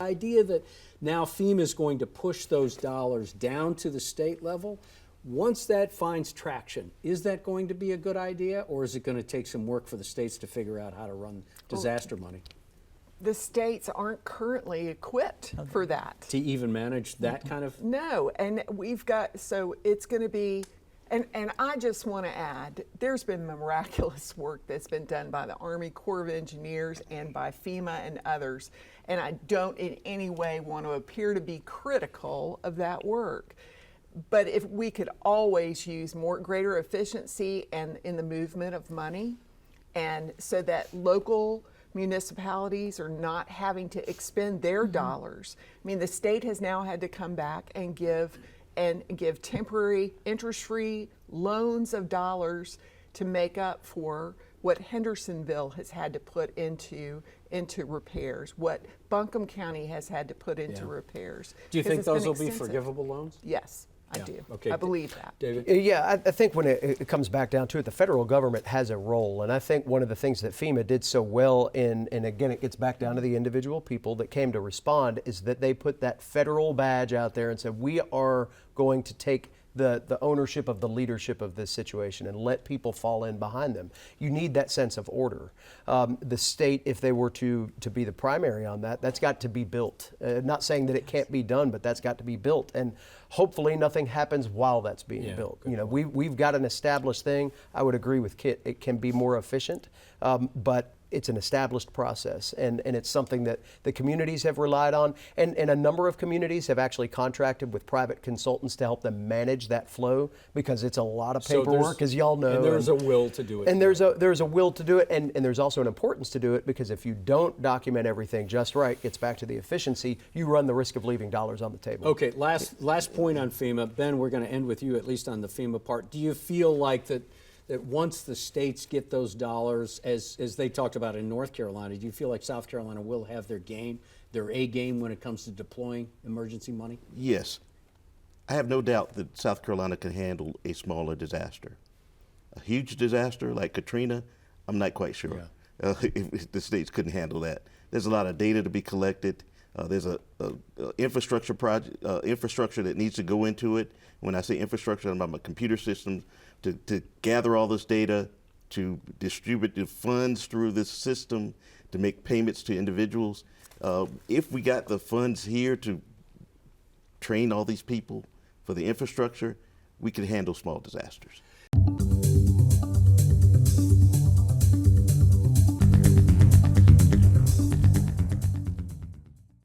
idea that now FEMA is going to push those dollars down to the state level, once that finds traction, is that going to be a good idea, or is it going to take some work for the states to figure out how to run disaster money? The states aren't currently equipped for that. To even manage that kind of? No, and we've got, so it's going to be, and I just want to add, there's been miraculous work that's been done by the Army Corps of Engineers and by FEMA and others, and I don't in any way want to appear to be critical of that work. But if we could always use greater efficiency and in the movement of money, and so that local municipalities are not having to expend their dollars. I mean, the state has now had to come back and give temporary interest-free loans of dollars to make up for what Hendersonville has had to put into repairs, what Buncombe County has had to put into repairs. Do you think those will be forgivable loans? Yes. I do. Okay. I believe that. David? Yeah, I think when it comes back down to it, the federal government has a role. And I think one of the things that FEMA did so well and again, it gets back down to the individual people that came to respond, is that they put that federal badge out there and said, we are going to take the ownership of the leadership of this situation and let people fall in behind them. You need that sense of order. The state, if they were to be the primary on that, that's got to be built. Not saying that it can't be done, but that's got to be built. And hopefully nothing happens while that's being built. You know, we've got an established thing. I would agree with Kit. It can be more efficient, but it's an established process, and it's something that the communities have relied on, and a number of communities have actually contracted with private consultants to help them manage that flow, because it's a lot of paperwork, as y'all know. And there's a will to do it. And there's a will to do it, and there's also an importance to do it, because if you don't document everything just right, gets back to the efficiency, you run the risk of leaving dollars on the table. Okay, last point on FEMA. Ben, we're going to end with you, at least on the FEMA part. Do you feel like that once the states get those dollars, as they talked about in North Carolina, do you feel like South Carolina will have their A game when it comes to deploying emergency money? Yes. I have no doubt that South Carolina can handle a smaller disaster. A huge disaster like Katrina, I'm not quite sure if the states couldn't handle that. There's a lot of data to be collected. There's a infrastructure project, infrastructure that needs to go into it. When I say infrastructure, I'm talking about computer systems to gather all this data, to distribute the funds through this system, to make payments to individuals. If we got the funds here to train all these people for the infrastructure, we could handle small disasters.